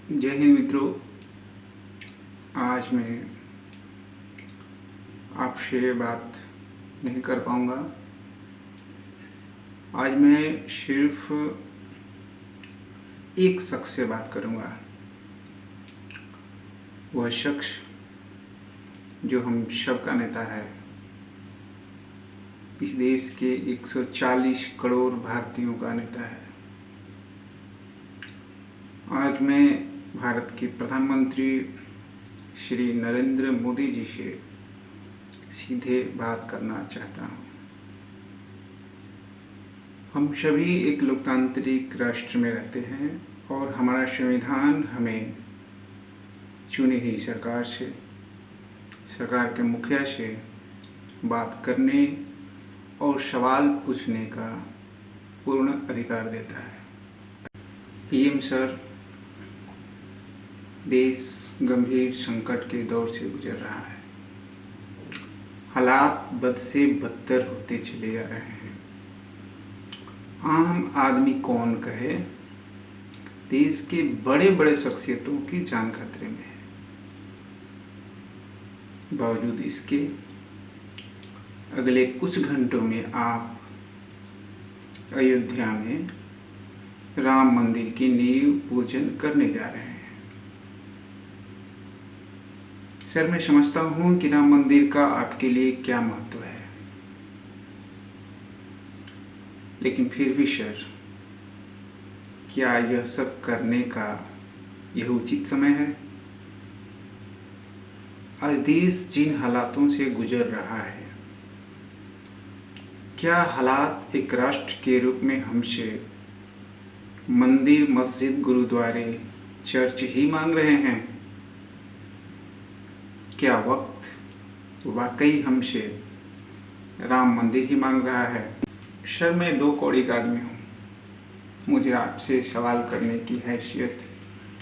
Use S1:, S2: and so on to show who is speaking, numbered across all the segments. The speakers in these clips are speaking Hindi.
S1: जय हिंद मित्रों। आज मैं आपसे बात नहीं कर पाऊँगा। आज मैं सिर्फ एक शख्स से बात करूँगा। वह शख्स जो हम सबका नेता है, इस देश के 140 करोड़ भारतीयों का नेता है। आज मैं भारत के प्रधानमंत्री श्री नरेंद्र मोदी जी से सीधे बात करना चाहता हूँ। हम सभी एक लोकतांत्रिक राष्ट्र में रहते हैं और हमारा संविधान हमें चुनी हुई सरकार के मुखिया से बात करने और सवाल पूछने का पूर्ण अधिकार देता है। पीएम सर, देश गंभीर संकट के दौर से गुजर रहा है। हालात बद से बदतर होते चले जा रहे हैं। आम आदमी कौन कहे, देश के बड़े बड़े शख्सियतों की जान खतरे में है। बावजूद इसके अगले कुछ घंटों में आप अयोध्या में राम मंदिर की नींव पूजन करने जा रहे हैं। सर, मैं समझता हूँ कि राम मंदिर का आपके लिए क्या महत्व है, लेकिन फिर भी सर, क्या यह सब करने का यह उचित समय है? आज देश जिन हालातों से गुजर रहा है, क्या हालात एक राष्ट्र के रूप में हमसे मंदिर, मस्जिद, गुरुद्वारे, चर्च ही मांग रहे हैं? क्या वक्त वाकई हमसे राम मंदिर ही मांग रहा है? सर, मैं दो कौड़ी का आदमी हूँ। मुझे आपसे सवाल करने की हैसियत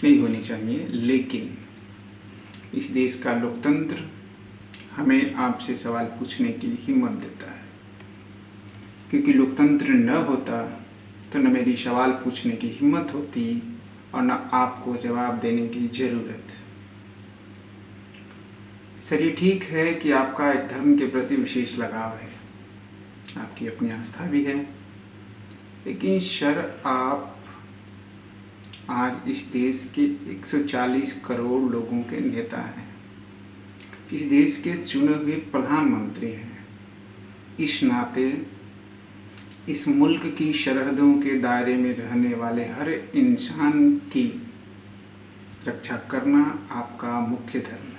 S1: नहीं होनी चाहिए, लेकिन इस देश का लोकतंत्र हमें आपसे सवाल पूछने की हिम्मत देता है, क्योंकि लोकतंत्र न होता तो न मेरी सवाल पूछने की हिम्मत होती और न आपको जवाब देने की ज़रूरत। सर, ये ठीक है कि आपका एक धर्म के प्रति विशेष लगाव है, आपकी अपनी आस्था भी है, लेकिन सर, आप आज इस देश के 140 करोड़ लोगों के नेता हैं, इस देश के चुने हुए प्रधानमंत्री हैं। इस नाते इस मुल्क की सरहदों के दायरे में रहने वाले हर इंसान की रक्षा करना आपका मुख्य धर्म है।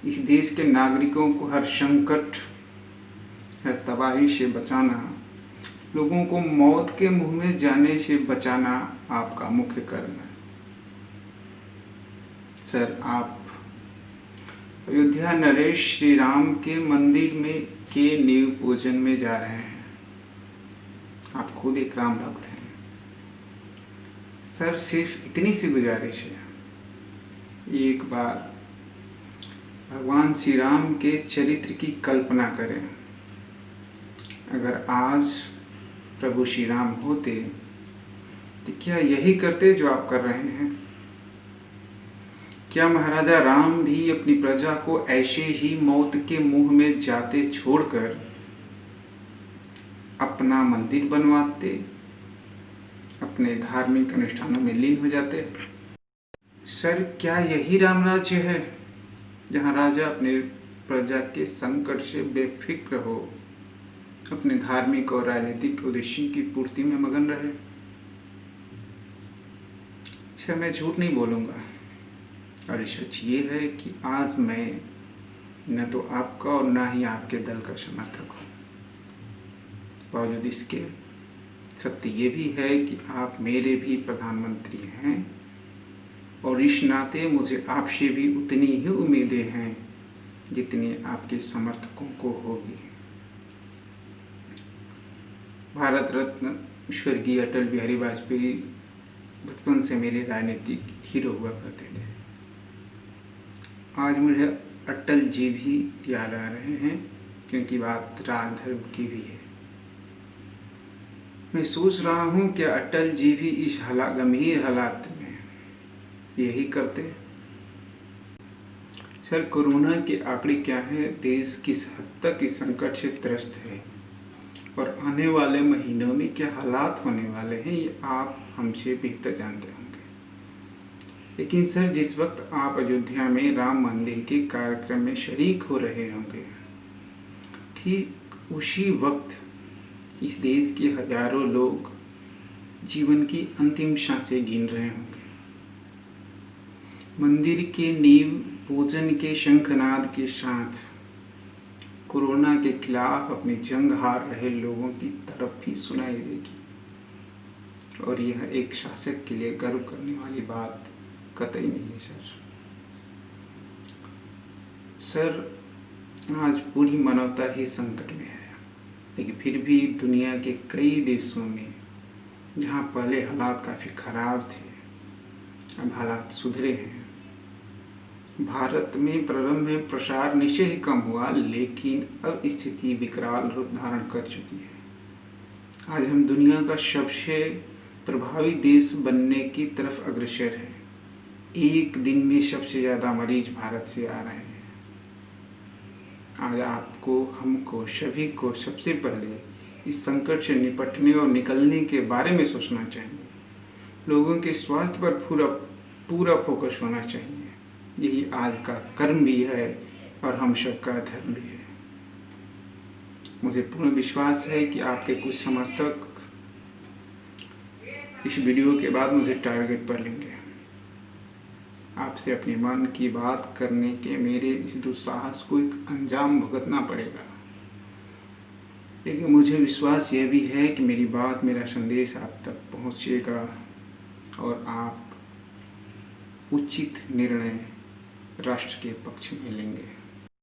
S1: इस देश के नागरिकों को हर संकट, हर तबाही से बचाना, लोगों को मौत के मुंह में जाने से बचाना आपका मुख्य कर्म है। सर, आप अयोध्या नरेश श्री राम के मंदिर में के नींव पूजन में जा रहे हैं। आप खुद एक राम भक्त हैं। सर, सिर्फ इतनी सी गुजारिश है, एक बार भगवान श्री राम के चरित्र की कल्पना करें। अगर आज प्रभु श्री राम होते तो क्या यही करते जो आप कर रहे हैं? क्या महाराजा राम भी अपनी प्रजा को ऐसे ही मौत के मुंह में जाते छोड़कर अपना मंदिर बनवाते, अपने धार्मिक अनुष्ठानों में लीन हो जाते? सर, क्या यही राम राज्य है, जहाँ राजा अपने प्रजा के संकट से बेफिक्र हो अपने धार्मिक और राजनीतिक उद्देश्यों की पूर्ति में मगन रहे? सर, मैं झूठ नहीं बोलूँगा, और सच ये है कि आज मैं न तो आपका और न ही आपके दल का समर्थक हूँ। बावजूद इसके सत्य ये भी है कि आप मेरे भी प्रधानमंत्री हैं, और इस नाते मुझे आपसे भी उतनी ही उम्मीदें हैं जितनी आपके समर्थकों को होगी। भारत रत्न स्वर्गीय अटल बिहारी वाजपेयी बचपन से मेरे राजनीतिक हीरो हुआ करते थे। आज मुझे अटल जी भी याद आ रहे हैं, क्योंकि बात राजधर्म की भी है। मैं सोच रहा हूँ कि अटल जी भी इस गंभीर हालात में यही करते। सर, कोरोना के आंकड़े क्या है, देश किस हद तक इस संकट से त्रस्त है और आने वाले महीनों में क्या हालात होने वाले हैं, ये आप हमसे बेहतर जानते होंगे। लेकिन सर, जिस वक्त आप अयोध्या में राम मंदिर के कार्यक्रम में शरीक हो रहे होंगे, ठीक उसी वक्त इस देश के हजारों लोग जीवन की अंतिम सांसें गिन रहे होंगे। मंदिर के नींव पूजन के शंखनाद के साथ कोरोना के खिलाफ अपनी जंग हार रहे लोगों की तरफ भी सुनाई देगी, और यह एक शासक के लिए गर्व करने वाली बात कतई नहीं है। सर, आज पूरी मानवता ही संकट में है, लेकिन फिर भी दुनिया के कई देशों में जहाँ पहले हालात काफ़ी ख़राब थे, अब हालात सुधरे हैं। भारत में प्रारंभ में प्रसार निश्चय ही कम हुआ, लेकिन अब स्थिति विकराल रूप धारण कर चुकी है। आज हम दुनिया का सबसे प्रभावी देश बनने की तरफ अग्रसर हैं। एक दिन में सबसे ज़्यादा मरीज भारत से आ रहे हैं। आज आपको, हमको, सभी को सबसे पहले इस संकट से निपटने और निकलने के बारे में सोचना चाहिए। लोगों के स्वास्थ्य पर पूरा फोकस होना चाहिए। यही आज का कर्म भी है और हम सबका धर्म भी है। मुझे पूर्ण विश्वास है कि आपके कुछ समर्थक इस वीडियो के बाद मुझे टारगेट पर लेंगे। आपसे अपने मन की बात करने के मेरे इस दुस्साहस को एक अंजाम भुगतना पड़ेगा, लेकिन मुझे विश्वास यह भी है कि मेरी बात, मेरा संदेश आप तक पहुंचेगा और आप उचित निर्णय राष्ट्र के पक्ष में लेंगे।